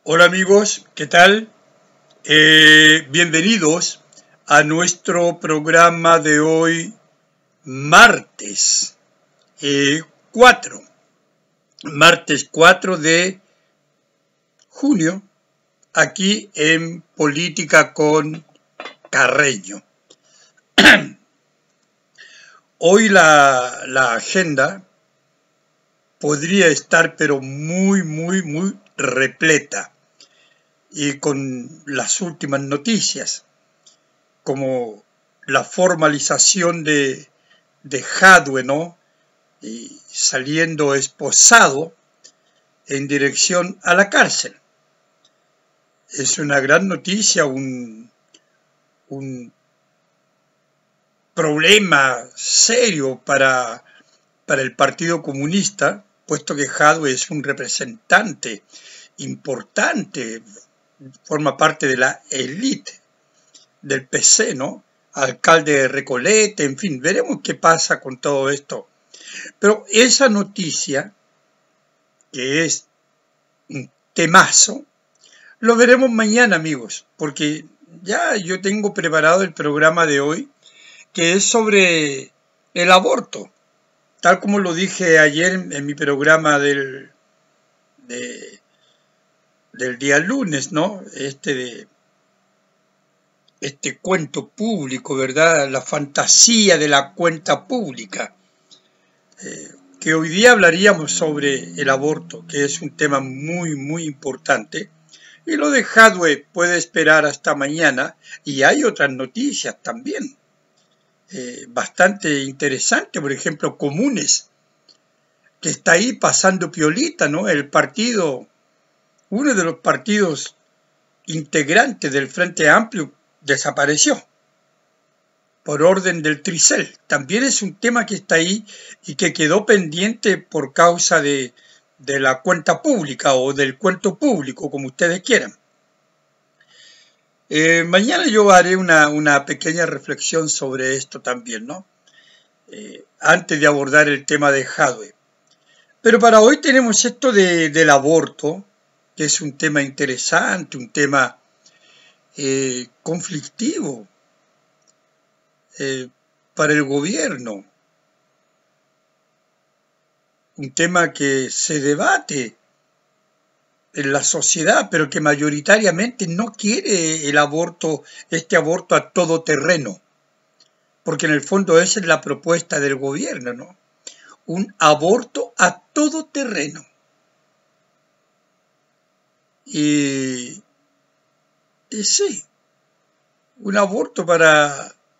Hola amigos, ¿qué tal? Bienvenidos a nuestro programa de hoy, martes 4, martes 4 de junio, aquí en Política con Carreño. Hoy la agenda podría estar pero muy repleta y con las últimas noticias, como la formalización de Jadwe, ¿no? Y saliendo esposado en dirección a la cárcel. Es una gran noticia, un problema serio para el Partido Comunista, puesto que Jadwe es un representante importante, forma parte de la élite del PC, ¿no? Alcalde de Recoleta, en fin, veremos qué pasa con todo esto. Pero esa noticia, que es un temazo, lo veremos mañana, amigos, porque ya yo tengo preparado el programa de hoy, que es sobre el aborto, tal como lo dije ayer en mi programa del día lunes, ¿no? Este cuento público, ¿verdad? La fantasía de la cuenta pública. Que hoy día hablaríamos sobre el aborto, que es un tema muy importante. Y lo de Jadwe puede esperar hasta mañana. Y hay otras noticias también, bastante interesantes. Por ejemplo, Comunes, que está ahí pasando piolita, ¿no? El partido, uno de los partidos integrantes del Frente Amplio, desapareció por orden del Tricel. También es un tema que está ahí y que quedó pendiente por causa de la cuenta pública o del cuento público, como ustedes quieran. Mañana yo haré una pequeña reflexión sobre esto también, ¿no? Antes de abordar el tema de Jadwe. Pero para hoy tenemos esto del aborto, que es un tema interesante, un tema conflictivo para el gobierno, un tema que se debate en la sociedad, pero que mayoritariamente no quiere el aborto, este aborto a todo terreno, porque en el fondo esa es la propuesta del gobierno, ¿no? Un aborto a todo terreno. Y sí, un aborto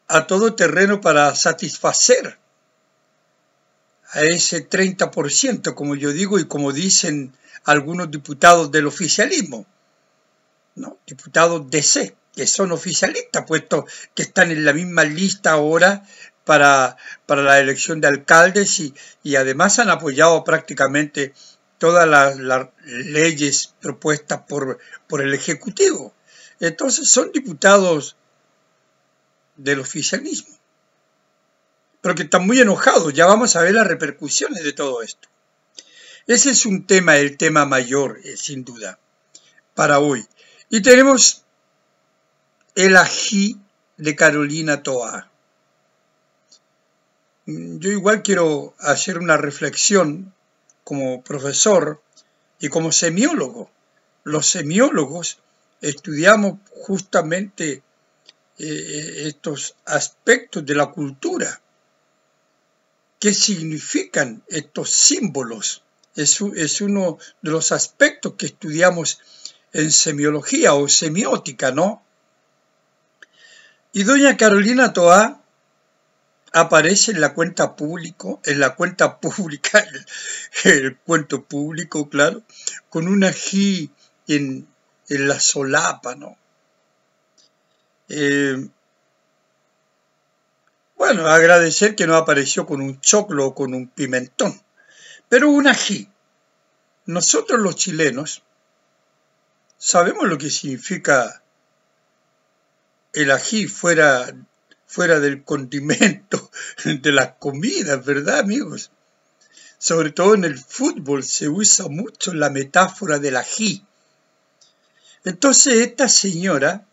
a todo terreno para satisfacer a ese 30%, como yo digo y como dicen algunos diputados del oficialismo, ¿no? Diputados DC, que son oficialistas, puesto que están en la misma lista ahora para la elección de alcaldes y además han apoyado prácticamente todas las leyes propuestas por el Ejecutivo. Entonces son diputados del oficialismo, pero que están muy enojados. Ya vamos a ver las repercusiones de todo esto. Ese es un tema, el tema mayor, sin duda, para hoy. Y tenemos el ají de Carolina Toá. Yo igual quiero hacer una reflexión como profesor y como semiólogo. Los semiólogos estudiamos justamente estos aspectos de la cultura. ¿Qué significan estos símbolos? Es uno de los aspectos que estudiamos en semiología o semiótica, ¿no? Y doña Carolina Toá aparece en la cuenta pública, el cuento público, claro, con un ají en la solapa, ¿no? Bueno, agradecer que no apareció con un choclo o con un pimentón, pero un ají. Nosotros los chilenos sabemos lo que significa el ají fuera del condimento de las comidas, ¿verdad, amigos? Sobre todo en el fútbol se usa mucho la metáfora del ají. Entonces esta señora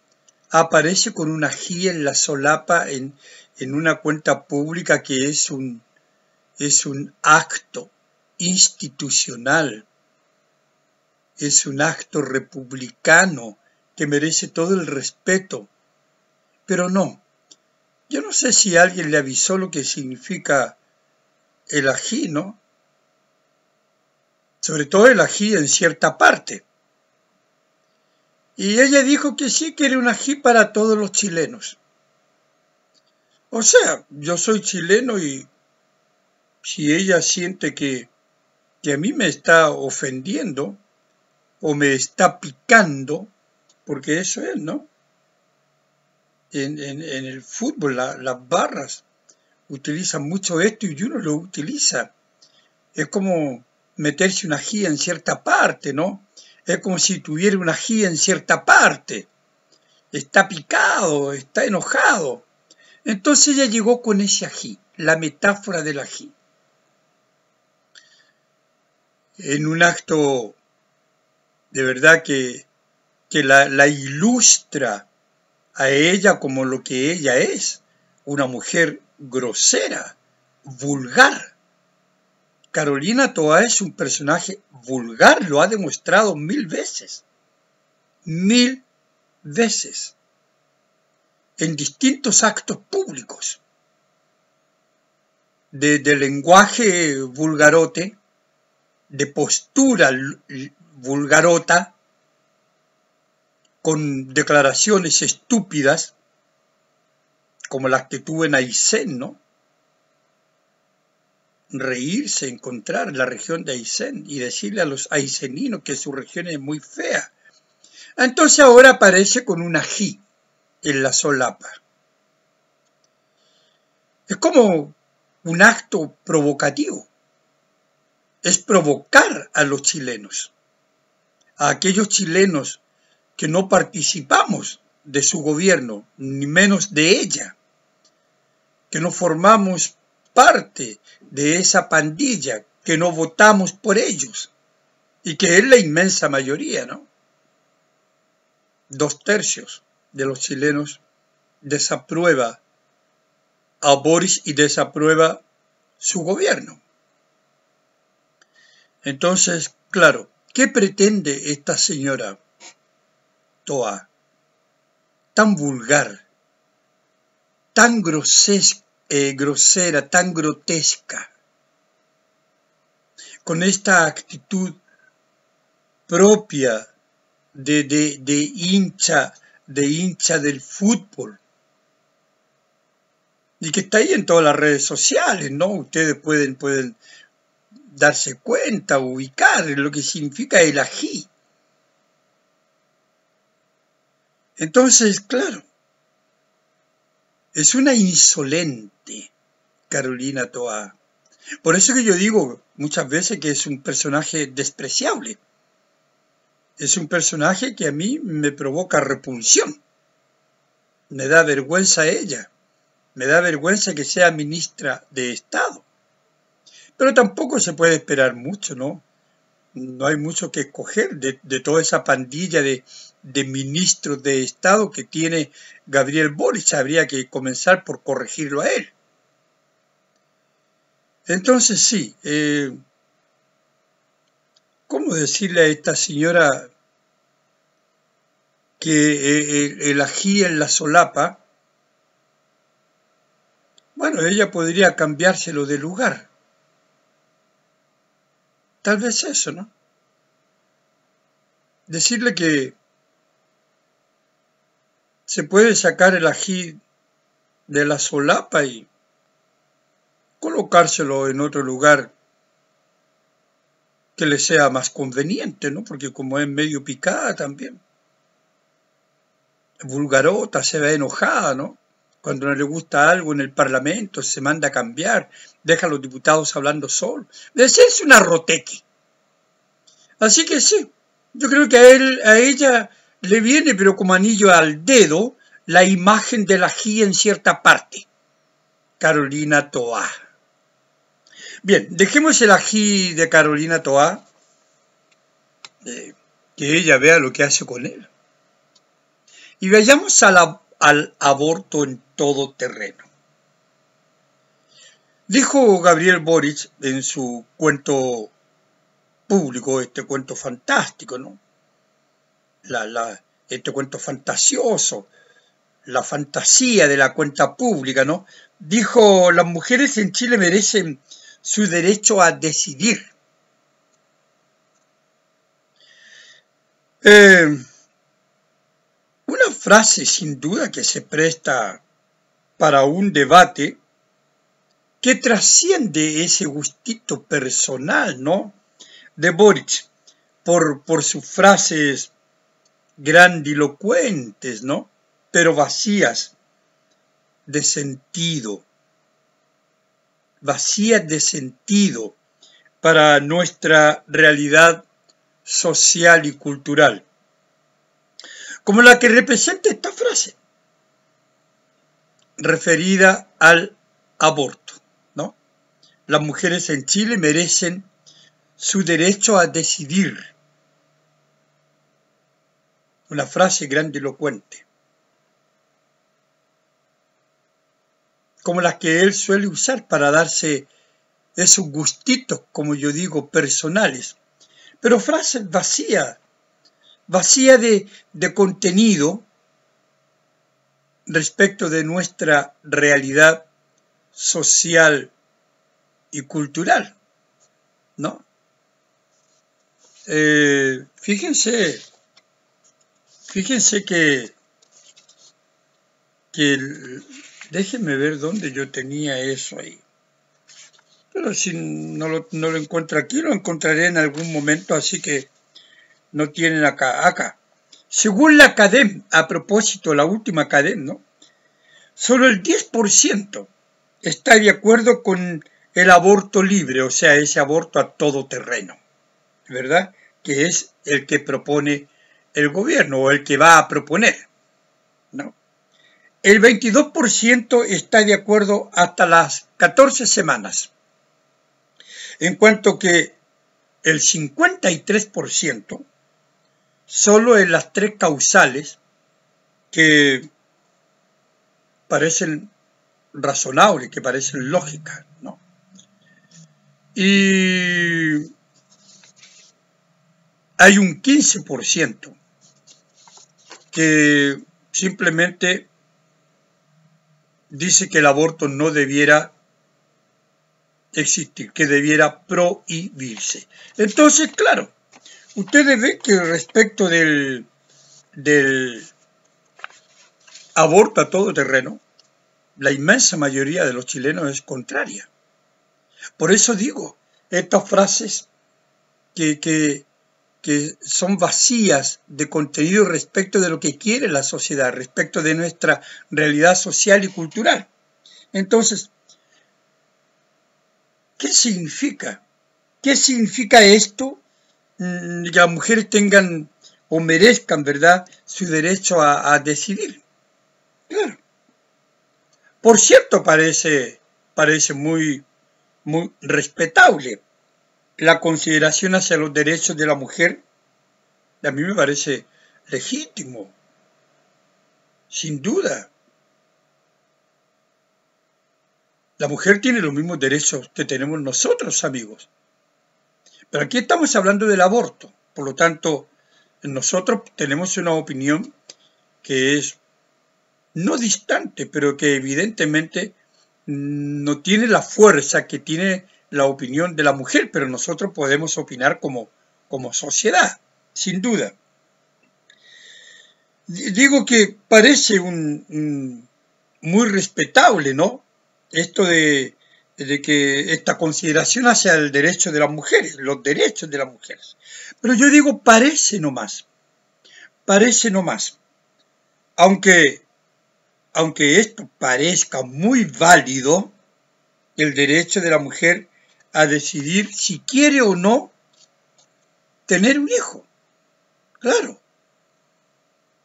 aparece con un ají en la solapa en una cuenta pública que es un acto institucional, es un acto republicano que merece todo el respeto. Pero no, yo no sé si alguien le avisó lo que significa el ají, ¿no? Sobre todo el ají en cierta parte. Y ella dijo que sí, que era un ají para todos los chilenos. O sea, yo soy chileno y si ella siente que a mí me está ofendiendo o me está picando, porque eso es, ¿no? En el fútbol, las barras utilizan mucho esto y uno lo utiliza. Es como meterse un ají en cierta parte, ¿no? Es como si tuviera un ají en cierta parte. Está picado, está enojado. Entonces ella llegó con ese ají, la metáfora del ají. En un acto de verdad que la ilustra a ella como lo que ella es, una mujer grosera, vulgar. Carolina Toá es un personaje vulgar, lo ha demostrado 1000 veces. 1000 veces. En distintos actos públicos. De lenguaje vulgarote, de postura vulgarota, con declaraciones estúpidas, como las que tuvo en Aysén, ¿no? Reírse, encontrar la región de Aysén y decirle a los ayseninos que su región es muy fea. Entonces ahora aparece con un ají en la solapa. Es como un acto provocativo. Es provocar a los chilenos, a aquellos chilenos que no participamos de su gobierno, ni menos de ella, que no formamos parte de esa pandilla, que no votamos por ellos, y que es la inmensa mayoría, ¿no? 2/3 de los chilenos desaprueba a Boris y desaprueba su gobierno. Entonces, claro, ¿qué pretende esta señora Toá? Tan vulgar, tan grosera, tan grotesca, con esta actitud propia de hincha del fútbol, y que está ahí en todas las redes sociales, ¿no? Ustedes pueden darse cuenta, ubicar lo que significa el ají. Entonces, claro, es una insolente Carolina Toá. Por eso que yo digo muchas veces que es un personaje despreciable. Es un personaje que a mí me provoca repulsión. Me da vergüenza ella. Me da vergüenza que sea ministra de Estado. Pero tampoco se puede esperar mucho, ¿no? No hay mucho que escoger de toda esa pandilla de ministros de Estado que tiene Gabriel Boric. Habría que comenzar por corregirlo a él. Entonces sí, ¿cómo decirle a esta señora que el ají en la solapa? Bueno, ella podría cambiárselo de lugar. Tal vez eso, ¿no? Decirle que se puede sacar el ají de la solapa y colocárselo en otro lugar que le sea más conveniente, ¿no? Porque como es medio picada también. Vulgarota, se ve enojada, ¿no? Cuando no le gusta algo en el Parlamento, se manda a cambiar, deja a los diputados hablando solos. Es una roteque. Así que sí, yo creo que a ella le viene, pero como anillo al dedo, la imagen del ají en cierta parte. Carolina Toá. Bien, dejemos el ají de Carolina Toá, que ella vea lo que hace con él. Y vayamos al aborto en todo terreno. Dijo Gabriel Boric en su cuento público, este cuento fantástico, ¿no? Este cuento fantasioso, la fantasía de la cuenta pública, ¿no? Dijo, las mujeres en Chile merecen su derecho a decidir. Una frase sin duda que se presta para un debate que trasciende ese gustito personal, ¿no?, de Boric por sus frases grandilocuentes, ¿no?, pero vacías de sentido para nuestra realidad social y cultural, como la que representa esta frase referida al aborto, ¿no? Las mujeres en Chile merecen su derecho a decidir. Una frase grandilocuente, como las que él suele usar para darse esos gustitos, como yo digo, personales, pero frases vacías de contenido respecto de nuestra realidad social y cultural, ¿no? Fíjense que déjenme ver dónde yo tenía eso ahí. Pero si no lo encuentro aquí, lo encontraré en algún momento, así que no tienen acá. Según la CADEM, a propósito, la última CADEM, ¿no?, solo el 10% está de acuerdo con el aborto libre, o sea, ese aborto a todo terreno, ¿verdad?, que es el que propone el gobierno o el que va a proponer, ¿no? El 22% está de acuerdo hasta las 14 semanas, en cuanto que el 53% solo en las 3 causales que parecen razonables, que parecen lógicas, ¿no? Y hay un 15% que simplemente dice que el aborto no debiera existir, que debiera prohibirse. Entonces, claro, ustedes ven que respecto del aborto a todo terreno, la inmensa mayoría de los chilenos es contraria. Por eso digo, estas frases que son vacías de contenido respecto de lo que quiere la sociedad, respecto de nuestra realidad social y cultural. Entonces, ¿qué significa? ¿Qué significa esto? Que las mujeres tengan o merezcan, ¿verdad?, su derecho a decidir. Claro. Por cierto, parece muy respetable la consideración hacia los derechos de la mujer. A mí me parece legítimo, sin duda. La mujer tiene los mismos derechos que tenemos nosotros, amigos. Pero aquí estamos hablando del aborto. Por lo tanto, nosotros tenemos una opinión que es no distante, pero que evidentemente no tiene la fuerza que tiene la opinión de la mujer, pero nosotros podemos opinar como sociedad, sin duda. Digo que parece muy respetable, ¿no?, esto de que esta consideración hacia el derecho de las mujeres, los derechos de las mujeres. Pero yo digo, parece nomás. Aunque esto parezca muy válido, el derecho de la mujer a decidir si quiere o no tener un hijo. Claro.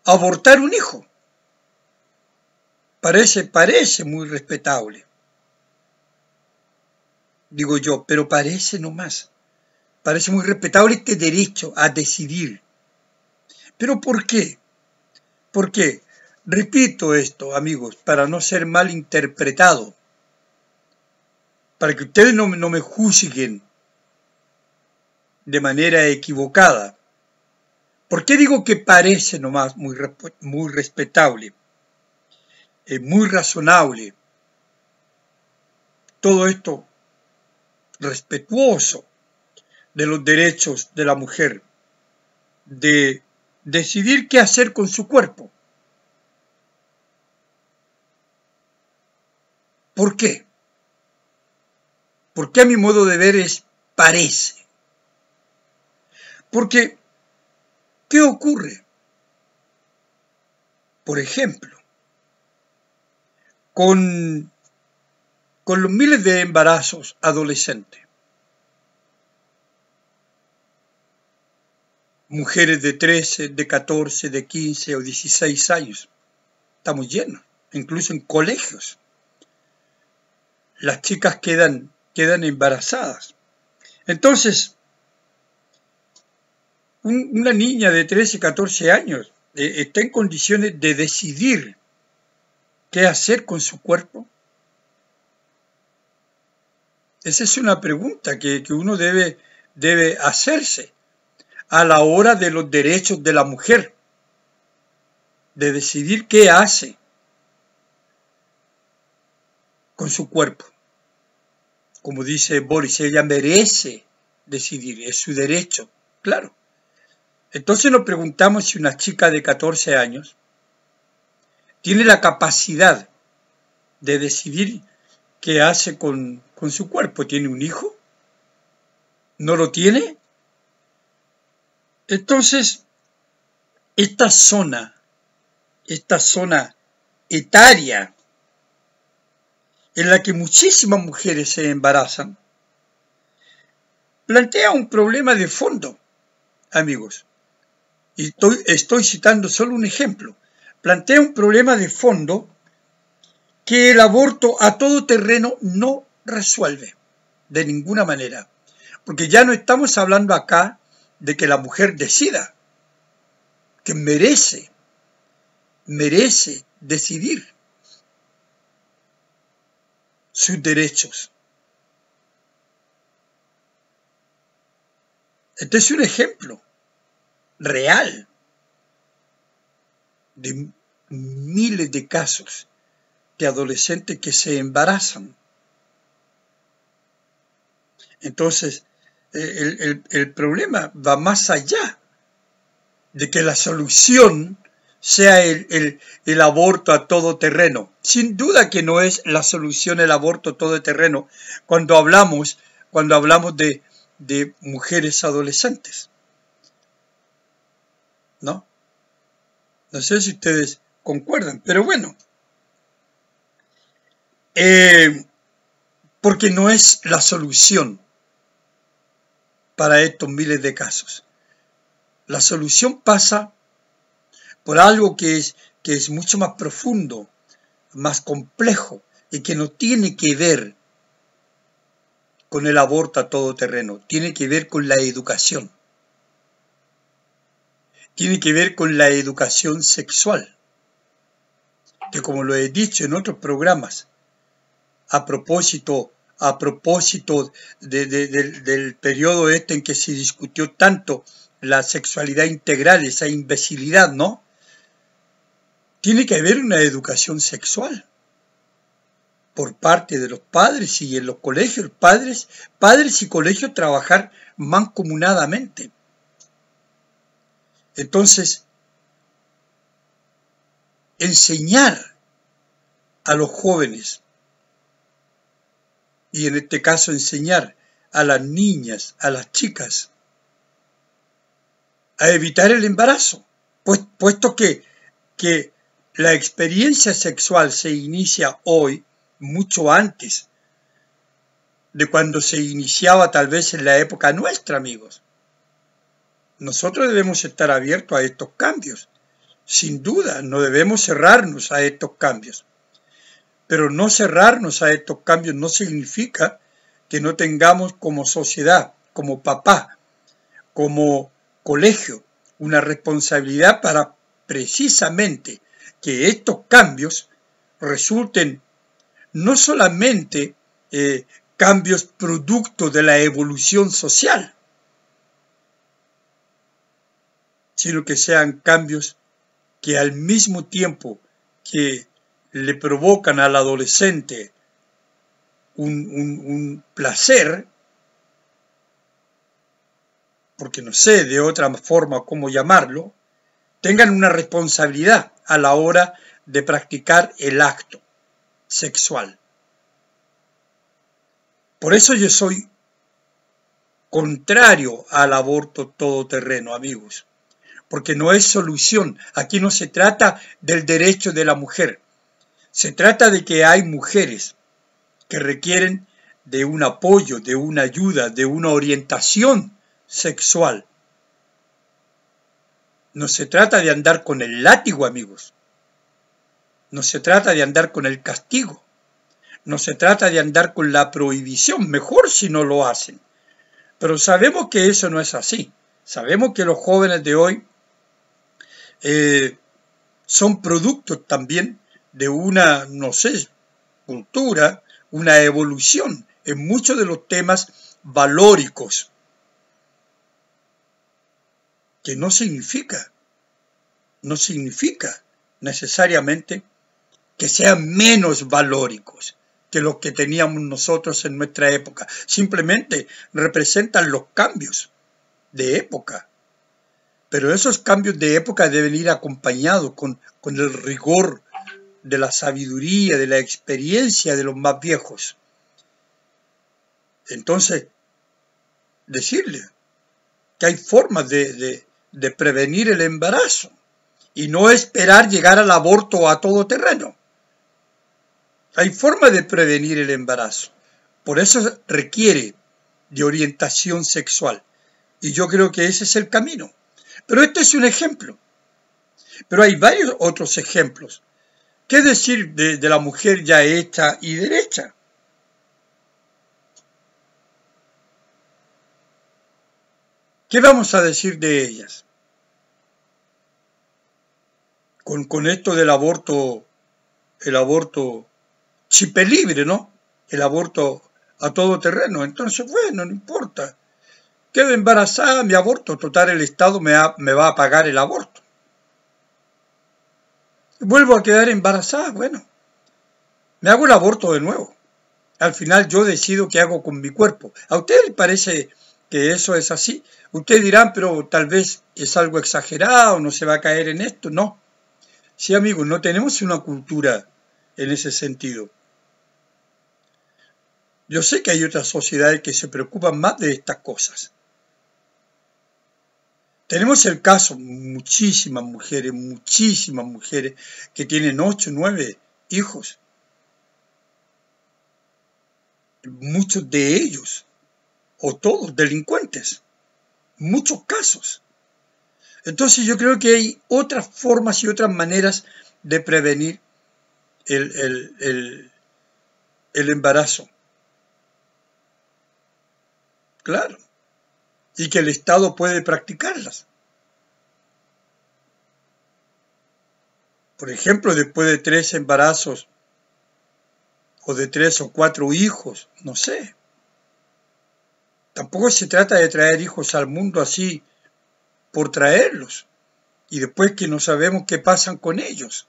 Abortar un hijo. Parece muy respetable. Digo yo, pero parece nomás. Parece muy respetable este derecho a decidir. ¿Pero por qué? ¿Por qué? Repito esto, amigos, para no ser mal interpretado, para que ustedes no me juzguen de manera equivocada. ¿Por qué digo que parece nomás muy respetable, muy razonable? Todo esto respetuoso de los derechos de la mujer, de decidir qué hacer con su cuerpo. ¿Por qué? Porque a mi modo de ver parece. Porque, ¿qué ocurre? Por ejemplo, con los miles de embarazos adolescentes, mujeres de 13, de 14, de 15 o 16 años, estamos llenos, incluso en colegios. Las chicas quedan embarazadas. Entonces, una niña de 13, 14 años está en condiciones de decidir qué hacer con su cuerpo. Esa es una pregunta que uno debe hacerse a la hora de los derechos de la mujer, de decidir qué hace con su cuerpo. Como dice Boris, ella merece decidir, es su derecho, claro. Entonces nos preguntamos si una chica de 14 años tiene la capacidad de decidir qué hace con su cuerpo. ¿Tiene un hijo? ¿No lo tiene? Entonces, esta zona etaria en la que muchísimas mujeres se embarazan, plantea un problema de fondo, amigos. Y estoy citando solo un ejemplo. Plantea un problema de fondo que el aborto a todo terreno no resuelve de ninguna manera. Porque ya no estamos hablando acá de que la mujer decida, que merece decidir sus derechos. Este es un ejemplo real de miles de casos de adolescentes que se embarazan. Entonces, el problema va más allá de que la solución sea el aborto a todo terreno. Sin duda que no es la solución el aborto a todo terreno cuando hablamos de mujeres adolescentes. ¿No? No sé si ustedes concuerdan, pero bueno. Porque no es la solución para estos miles de casos. La solución pasa por algo que es mucho más profundo, más complejo, y que no tiene que ver con el aborto a todo terreno, tiene que ver con la educación. Tiene que ver con la educación sexual, que como lo he dicho en otros programas, a propósito del periodo en que se discutió tanto la sexualidad integral, esa imbecilidad, ¿no? Tiene que haber una educación sexual por parte de los padres y en los colegios, padres y colegios trabajar mancomunadamente. Entonces, enseñar a los jóvenes, y en este caso enseñar a las niñas, a las chicas, a evitar el embarazo, puesto que la experiencia sexual se inicia hoy mucho antes de cuando se iniciaba tal vez en la época nuestra, amigos. Nosotros debemos estar abiertos a estos cambios. Sin duda, no debemos cerrarnos a estos cambios. Pero no cerrarnos a estos cambios no significa que no tengamos como sociedad, como papá, como colegio, una responsabilidad para precisamente que estos cambios resulten no solamente cambios producto de la evolución social, sino que sean cambios que al mismo tiempo que le provocan al adolescente un placer, porque no sé de otra forma cómo llamarlo, tengan una responsabilidad a la hora de practicar el acto sexual. Por eso yo soy contrario al aborto todoterreno, amigos, porque no es solución. Aquí no se trata del derecho de la mujer, se trata de que hay mujeres que requieren de un apoyo, de una ayuda, de una orientación sexual. No se trata de andar con el látigo, amigos. No se trata de andar con el castigo. No se trata de andar con la prohibición. Mejor si no lo hacen. Pero sabemos que eso no es así. Sabemos que los jóvenes de hoy son productos también de una, no sé, cultura, una evolución en muchos de los temas valóricos, que no significa necesariamente que sean menos valóricos que los que teníamos nosotros en nuestra época. Simplemente representan los cambios de época. Pero esos cambios de época deben ir acompañados con el rigor de la sabiduría, de la experiencia de los más viejos. Entonces, decirle que hay formas de prevenir el embarazo y no esperar llegar al aborto a todo terreno. Hay formas de prevenir el embarazo. Por eso requiere de orientación sexual. Y yo creo que ese es el camino. Pero este es un ejemplo. Pero hay varios otros ejemplos. ¿Qué decir de la mujer ya hecha y derecha? ¿Qué vamos a decir de ellas? Con esto del aborto, el aborto chip libre, ¿no? El aborto a todo terreno. Entonces, bueno, no importa. Quedo embarazada, me aborto. Total, el Estado me va a pagar el aborto. Vuelvo a quedar embarazada, bueno. Me hago el aborto de nuevo. Al final yo decido qué hago con mi cuerpo. ¿A ustedes les parece que eso es así? Ustedes dirán, pero tal vez es algo exagerado, no se va a caer en esto. No. Sí, amigos, no tenemos una cultura en ese sentido. Yo sé que hay otras sociedades que se preocupan más de estas cosas. Tenemos el caso, muchísimas mujeres que tienen 8, 9 hijos. Muchos de ellos, o todos, delincuentes. Muchos casos. Entonces yo creo que hay otras formas y otras maneras de prevenir el embarazo. Claro. Y que el Estado puede practicarlas. Por ejemplo, después de 3 embarazos, o de 3 o 4 hijos, no sé. Tampoco se trata de traer hijos al mundo así por traerlos, y después que no sabemos qué pasan con ellos.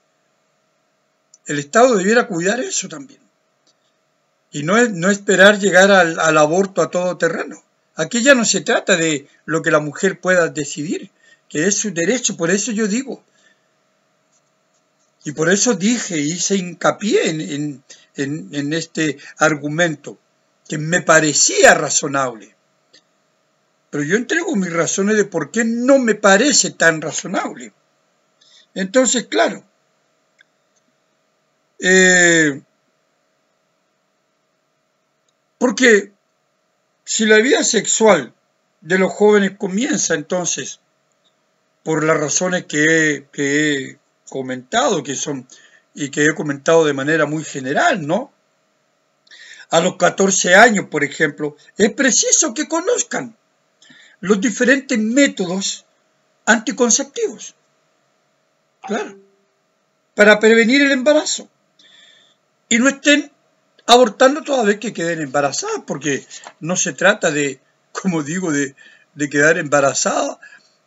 El Estado debiera cuidar eso también. Y no esperar llegar al aborto a todo terreno. Aquí ya no se trata de lo que la mujer pueda decidir, que es su derecho. Por eso yo digo, y por eso dije, hice hincapié en este argumento, que me parecía razonable. Pero yo entrego mis razones de por qué no me parece tan razonable. Entonces, claro, porque si la vida sexual de los jóvenes comienza entonces por las razones que he comentado, y que he comentado de manera muy general, ¿no? A los 14 años, por ejemplo, es preciso que conozcan los diferentes métodos anticonceptivos. Claro. para prevenir el embarazo y no estén abortando toda vez que queden embarazadas, porque no se trata de, como digo, de quedar embarazada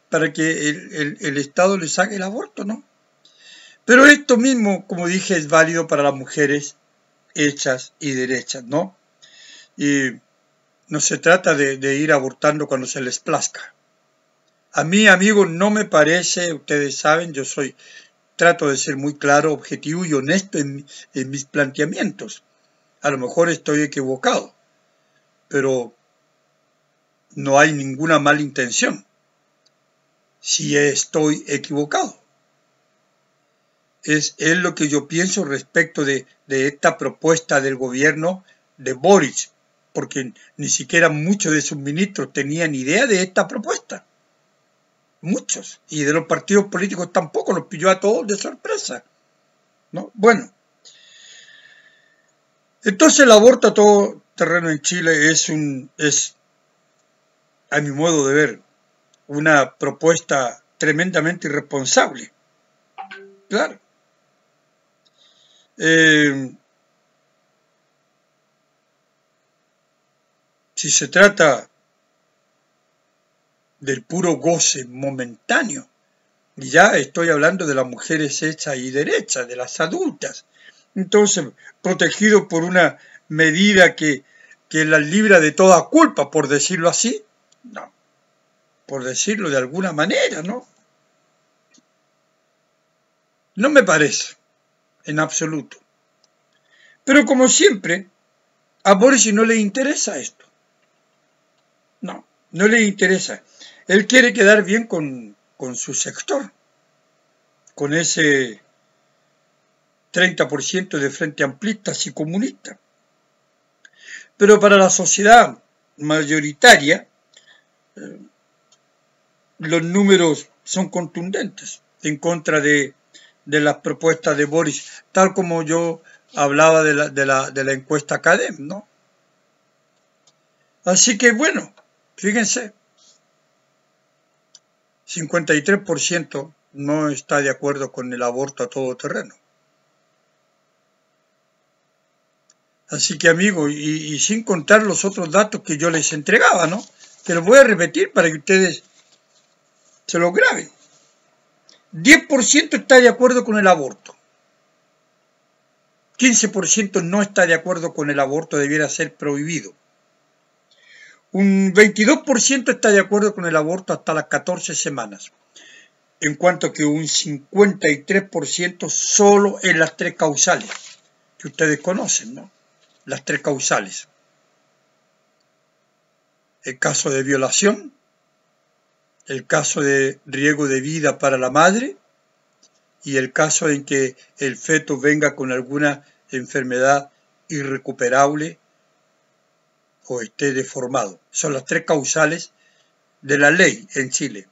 para que el Estado le saque el aborto, ¿no? Pero esto mismo, como dije, es válido para las mujeres hechas y derechas, ¿no? Y no se trata de ir abortando cuando se les plazca. A mí, amigos, no me parece, ustedes saben, trato de ser muy claro, objetivo y honesto en mis planteamientos. A lo mejor estoy equivocado, pero no hay ninguna mala intención si estoy equivocado. Es lo que yo pienso respecto de esta propuesta del gobierno de Boric, porque ni siquiera muchos de sus ministros tenían idea de esta propuesta. Muchos. Y de los partidos políticos tampoco, los pilló a todos de sorpresa, ¿no? Bueno. Entonces el aborto a todo terreno en Chile es, a mi modo de ver, una propuesta tremendamente irresponsable. Claro. Si se trata del puro goce momentáneo, y ya estoy hablando de las mujeres hechas y derechas, de las adultas, entonces protegido por una medida que las libra de toda culpa, por decirlo así, no, por decirlo de alguna manera, ¿no? No me parece, en absoluto. Pero como siempre, a Boris no le interesa esto. No, no le interesa. Él quiere quedar bien con su sector, con ese 30% de frente amplistas y comunistas. Pero para la sociedad mayoritaria, los números son contundentes en contra de las propuestas de Boris, tal como yo hablaba de la encuesta CADEM, ¿no? Así que bueno, fíjense, 53% no está de acuerdo con el aborto a todo terreno. Así que amigos, y sin contar los otros datos que yo les entregaba, ¿no? Que los voy a repetir para que ustedes se los graben. 10% está de acuerdo con el aborto. 15% no está de acuerdo con el aborto, debiera ser prohibido. Un 22% está de acuerdo con el aborto hasta las 14 semanas. En cuanto que un 53% solo en las 3 causales, que ustedes conocen, ¿no? Las 3 causales. El caso de violación, el caso de riesgo de vida para la madre y el caso en que el feto venga con alguna enfermedad irrecuperable o esté deformado. Son las 3 causales de la ley en Chile,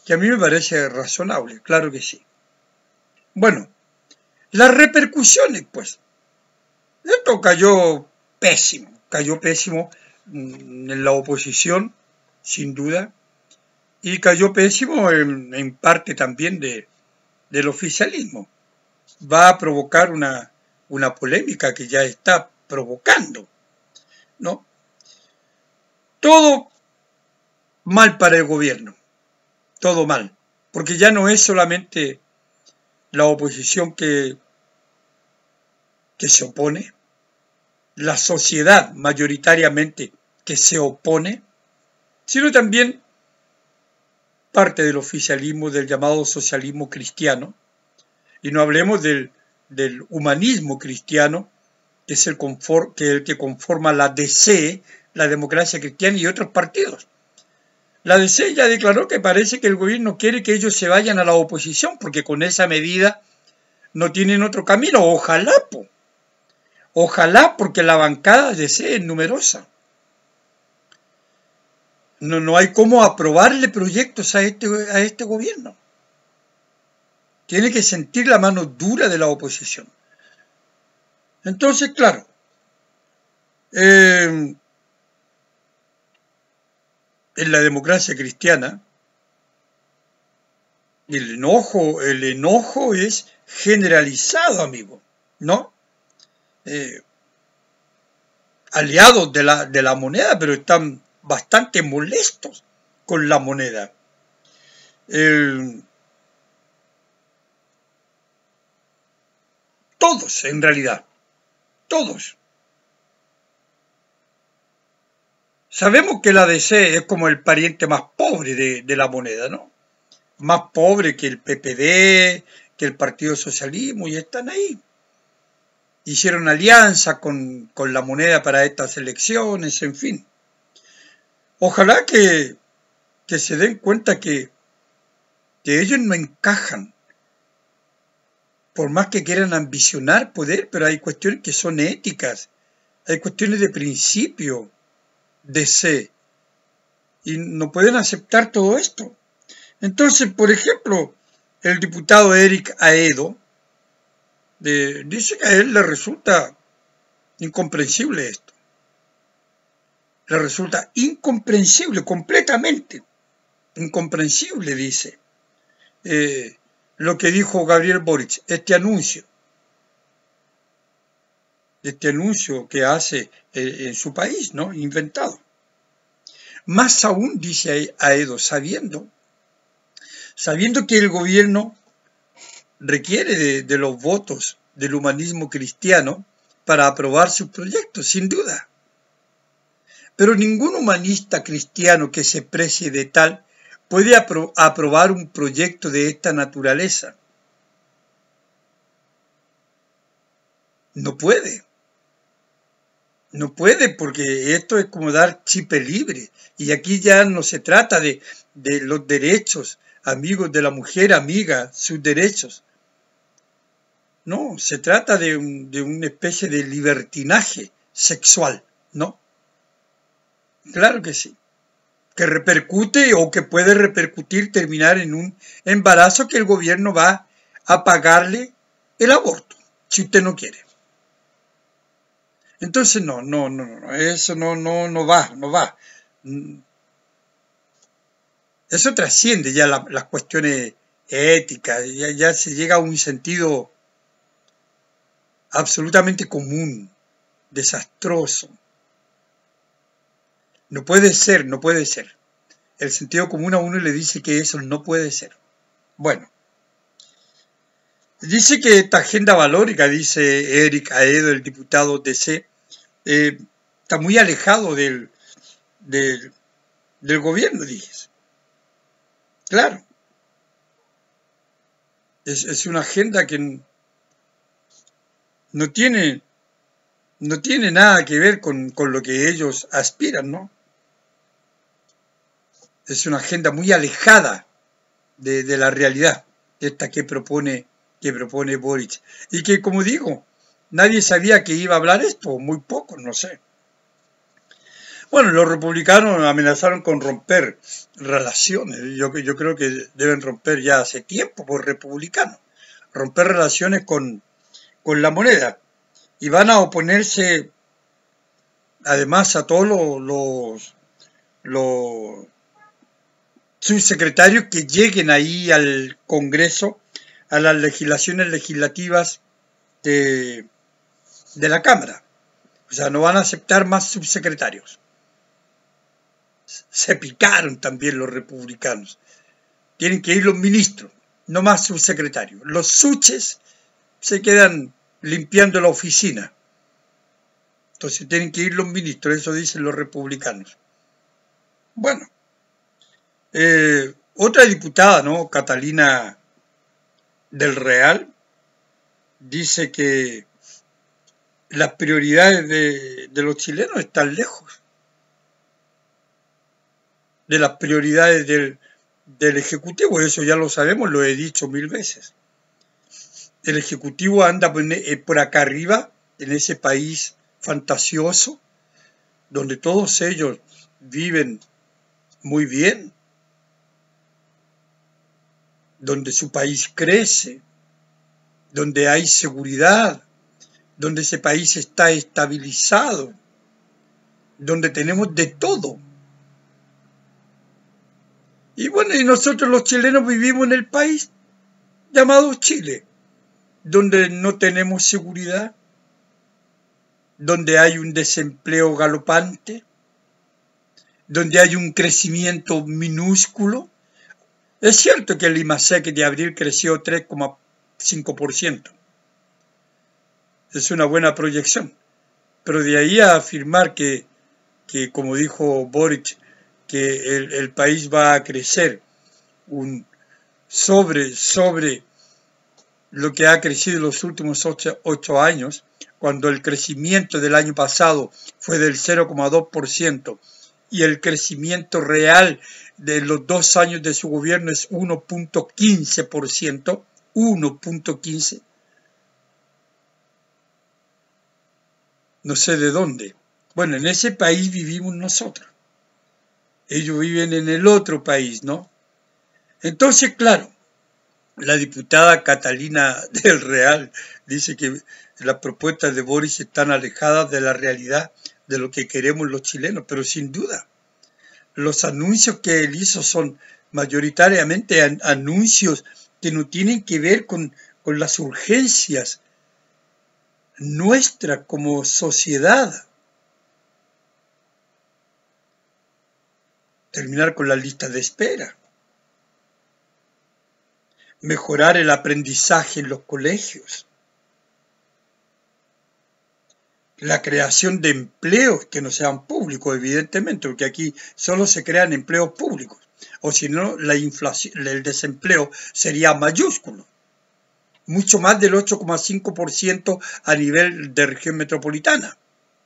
que a mí me parece razonable, claro que sí. Bueno, las repercusiones, pues. Esto cayó pésimo en la oposición, sin duda, y cayó pésimo en parte también del oficialismo. Va a provocar una polémica que ya está provocando, ¿no? Todo mal para el gobierno, todo mal, porque ya no es solamente la oposición que se opone, la sociedad mayoritariamente que se opone, sino también parte del oficialismo, del llamado socialismo cristiano, y no hablemos del humanismo cristiano, que es el que conforma la DC, la Democracia Cristiana y otros partidos. La DC ya declaró que parece que el gobierno quiere que ellos se vayan a la oposición, porque con esa medida no tienen otro camino. Ojalá, porque la bancada DC es numerosa. No hay cómo aprobarle proyectos a este gobierno. Tiene que sentir la mano dura de la oposición. Entonces, claro, en la democracia cristiana, El enojo es generalizado, amigo, ¿no? Aliados de la moneda, pero están bastante molestos con la moneda. Todos, en realidad, todos. Sabemos que la DC es como el pariente más pobre de la moneda, ¿no? Más pobre que el PPD, que el Partido Socialismo, y están ahí. Hicieron alianza con la moneda para estas elecciones, en fin. Ojalá que se den cuenta que ellos no encajan, por más que quieran ambicionar poder, pero hay cuestiones que son éticas, hay cuestiones de principio, de sé, y no pueden aceptar todo esto. Entonces, por ejemplo, el diputado Eric Aedo dice que a él le resulta incomprensible esto. Le resulta incomprensible, completamente incomprensible, dice, lo que dijo Gabriel Boric, este anuncio que hace en su país, ¿no? Inventado. Más aún, dice Aedo, sabiendo que el gobierno requiere de los votos del humanismo cristiano para aprobar sus proyectos, sin duda. Pero ningún humanista cristiano que se precie de tal puede aprobar un proyecto de esta naturaleza. No puede. No puede, porque esto es como dar chipe libre. Y aquí ya no se trata de los derechos, amigos de la mujer, amiga, sus derechos. No, se trata de una especie de libertinaje sexual, ¿no? Claro que sí. Que repercute o que puede repercutir, terminar en un embarazo que el gobierno va a pagarle el aborto, si usted no quiere. Entonces no, eso no va. Eso trasciende ya las cuestiones éticas, ya se llega a un sentido absolutamente común, desastroso. No puede ser. El sentido común a uno le dice que eso no puede ser. Bueno, dice que esta agenda valórica, dice Eric Aedo, el diputado DC, está muy alejado del gobierno, dije. Claro. Es una agenda que no tiene nada que ver con lo que ellos aspiran, ¿no? Es una agenda muy alejada de la realidad, esta que propone Boric. Y que, como digo, nadie sabía que iba a hablar esto, muy poco, no sé. Bueno, los republicanos amenazaron con romper relaciones. Yo creo que deben romper ya hace tiempo por republicanos. Romper relaciones con la moneda. Y van a oponerse además a todos los subsecretarios que lleguen ahí al Congreso, a las legislaciones legislativas de la Cámara. O sea, no van a aceptar más subsecretarios. Se picaron también los republicanos. Tienen que ir los ministros, no más subsecretarios. Los suches se quedan limpiando la oficina. Entonces tienen que ir los ministros, eso dicen los republicanos. Bueno, otra diputada, ¿no? Catalina del Real, dice que las prioridades de los chilenos están lejos de las prioridades del Ejecutivo. Eso ya lo sabemos, lo he dicho 1000 veces. El Ejecutivo anda por acá arriba, en ese país fantasioso, donde todos ellos viven muy bien, donde su país crece, donde hay seguridad, donde ese país está estabilizado, donde tenemos de todo. Y bueno, y nosotros los chilenos vivimos en el país llamado Chile, donde no tenemos seguridad, donde hay un desempleo galopante, donde hay un crecimiento minúsculo. Es cierto que el IMASEC de abril creció 3,5%. Es una buena proyección. Pero de ahí a afirmar que como dijo Boric, que el país va a crecer sobre lo que ha crecido en los últimos 8 años, cuando el crecimiento del año pasado fue del 0,2% y el crecimiento real de los 2 años de su gobierno es 1,15%, 1,15%. No sé de dónde. Bueno, en ese país vivimos nosotros. Ellos viven en el otro país, ¿no? Entonces, claro, la diputada Catalina del Real dice que las propuestas de Boris están alejadas de la realidad de lo que queremos los chilenos, pero sin duda, los anuncios que él hizo son mayoritariamente anuncios que no tienen que ver con las urgencias nuestras como sociedad. Terminar con la lista de espera. Mejorar el aprendizaje en los colegios. La creación de empleos que no sean públicos, evidentemente, porque aquí solo se crean empleos públicos. O si no, la inflación, el desempleo sería mayúsculo. Mucho más del 8,5% a nivel de región metropolitana.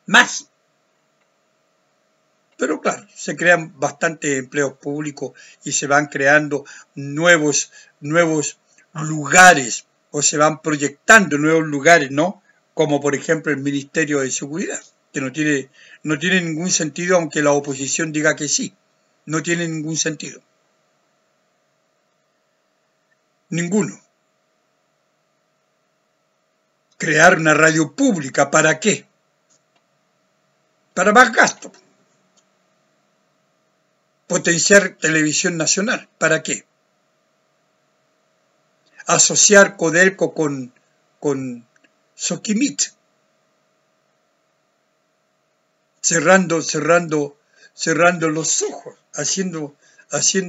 Más. Pero claro, se crean bastantes empleos públicos y se van creando nuevos lugares o se van proyectando nuevos lugares, ¿no? Como por ejemplo el Ministerio de Seguridad, que no tiene ningún sentido, aunque la oposición diga que sí. No tiene ningún sentido. Ninguno. Crear una radio pública, ¿para qué? Para más gasto. Potenciar televisión nacional, ¿para qué? Asociar Codelco con Soquimich, cerrando los ojos,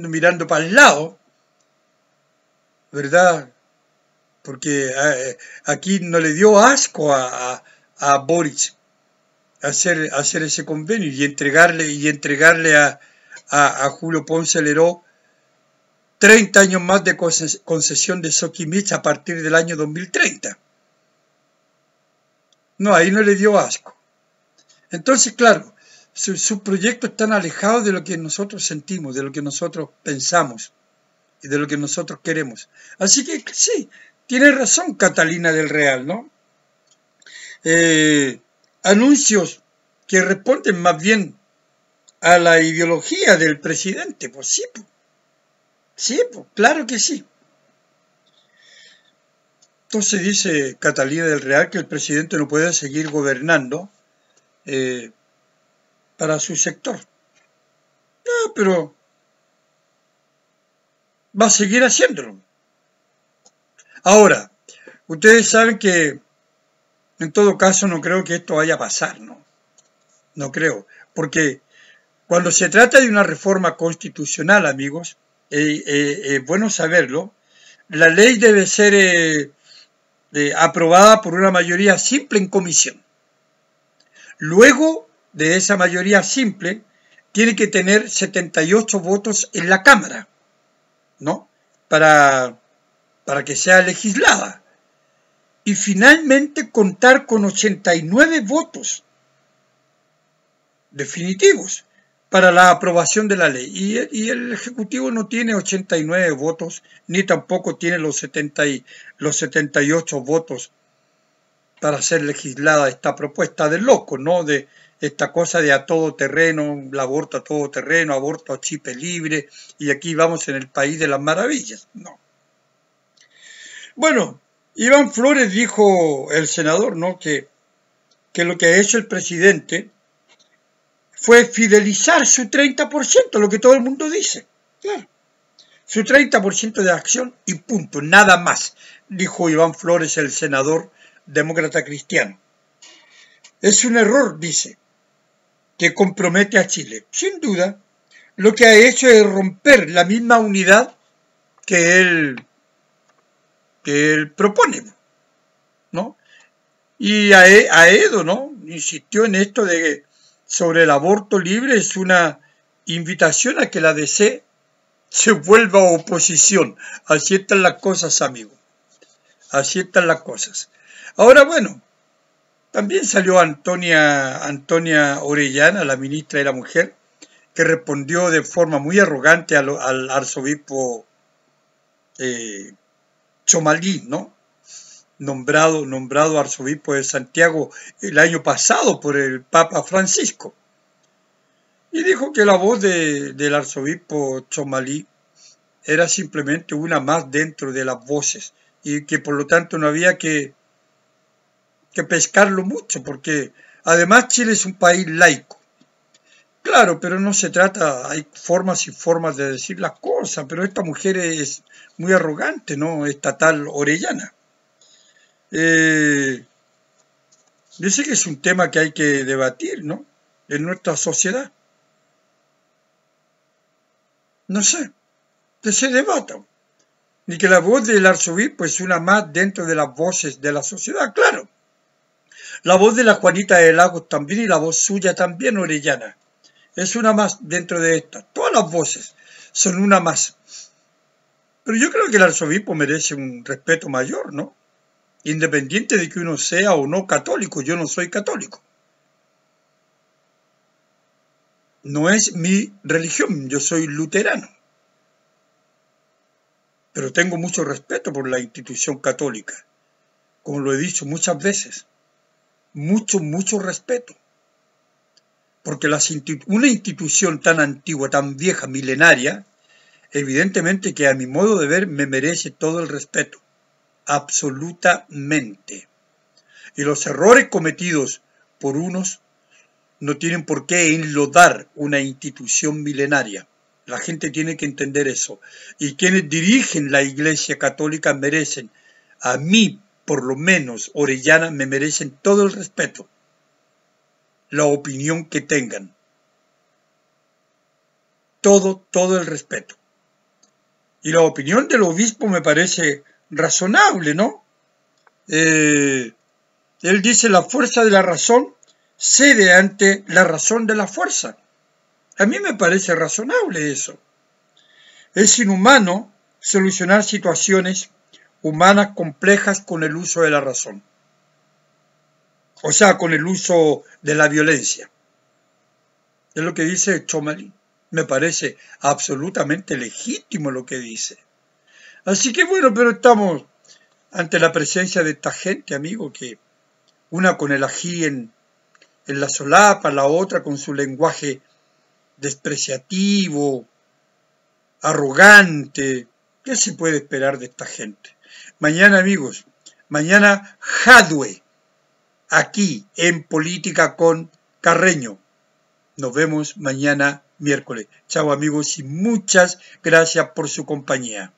mirando para el lado, ¿verdad? Porque aquí no le dio asco a Boric hacer ese convenio y entregarle a Julio Ponce Leró 30 años más de concesión de Soquimich a partir del año 2030. No, ahí no le dio asco. Entonces, claro, sus proyectos están alejados de lo que nosotros sentimos, de lo que nosotros pensamos y de lo que nosotros queremos. Así que sí, tiene razón Catalina del Real, ¿no? Anuncios que responden más bien a la ideología del presidente, pues sí, claro que sí. Entonces dice Catalina del Real que el presidente no puede seguir gobernando para su sector. No, pero va a seguir haciéndolo. Ahora, ustedes saben que en todo caso no creo que esto vaya a pasar, ¿no? No creo, porque cuando se trata de una reforma constitucional, amigos, es bueno saberlo, la ley debe ser aprobada por una mayoría simple en comisión. Luego de esa mayoría simple, tiene que tener 78 votos en la Cámara, ¿no? Para que sea legislada. Y finalmente contar con 89 votos definitivos para la aprobación de la ley. Y el Ejecutivo no tiene 89 votos, ni tampoco tiene los 78 votos para ser legislada esta propuesta de loco, ¿no? De esta cosa de a todo terreno, el aborto a todo terreno, aborto a chip libre, y aquí vamos en el país de las maravillas. No. Bueno, Iván Flores dijo, el senador, ¿no? Que lo que ha hecho el presidente fue fidelizar su 30%, lo que todo el mundo dice. Claro, su 30% de acción y punto, nada más, dijo Iván Flores, el senador demócrata cristiano. Es un error, dice, que compromete a Chile. Sin duda, lo que ha hecho es romper la misma unidad que él propone, ¿no? Y Aedo, ¿no?, insistió en esto de que sobre el aborto libre es una invitación a que la DC se vuelva oposición. Así están las cosas, amigos. Así están las cosas. Ahora, bueno, también salió Antonia Orellana, la ministra de la Mujer, que respondió de forma muy arrogante al arzobispo Chomalí, ¿no?, nombrado arzobispo de Santiago el año pasado por el Papa Francisco. Y dijo que la voz del arzobispo Chomalí era simplemente una más dentro de las voces y que por lo tanto no había que pescarlo mucho, porque además Chile es un país laico. Claro, pero no se trata, hay formas y formas de decir las cosas, pero esta mujer es muy arrogante, ¿no?, esta tal Orellana. Dice que es un tema que hay que debatir, ¿no?, en nuestra sociedad. No sé, que se debata. Y que la voz del arzobispo es una más dentro de las voces de la sociedad, claro. La voz de la Juanita de Lagos también y la voz suya también, Orellana. Es una más dentro de estas. Todas las voces son una más. Pero yo creo que el arzobispo merece un respeto mayor, ¿no?, independiente de que uno sea o no católico. Yo no soy católico. No es mi religión, yo soy luterano. Pero tengo mucho respeto por la institución católica, como lo he dicho muchas veces. Mucho respeto. Porque una institución tan antigua, tan vieja, milenaria, evidentemente que a mi modo de ver me merece todo el respeto. Absolutamente. Y los errores cometidos por unos no tienen por qué enlodar una institución milenaria. La gente tiene que entender eso. Y quienes dirigen la Iglesia Católica merecen, a mí por lo menos, Orellana, me merecen todo el respeto. La opinión que tengan. Todo el respeto. Y la opinión del obispo me parece razonable, ¿no? Él dice: la fuerza de la razón cede ante la razón de la fuerza. A mí me parece razonable eso. Es inhumano solucionar situaciones humanas complejas con el uso de la razón. O sea, con el uso de la violencia. Es lo que dice Chomalí. Me parece absolutamente legítimo lo que dice. Así que bueno, pero estamos ante la presencia de esta gente, amigo, que una con el ají en la solapa, la otra con su lenguaje despreciativo, arrogante. ¿Qué se puede esperar de esta gente? Mañana, amigos, mañana Jadwe, aquí en Política con Carreño. Nos vemos mañana miércoles. Chao, amigos, y muchas gracias por su compañía.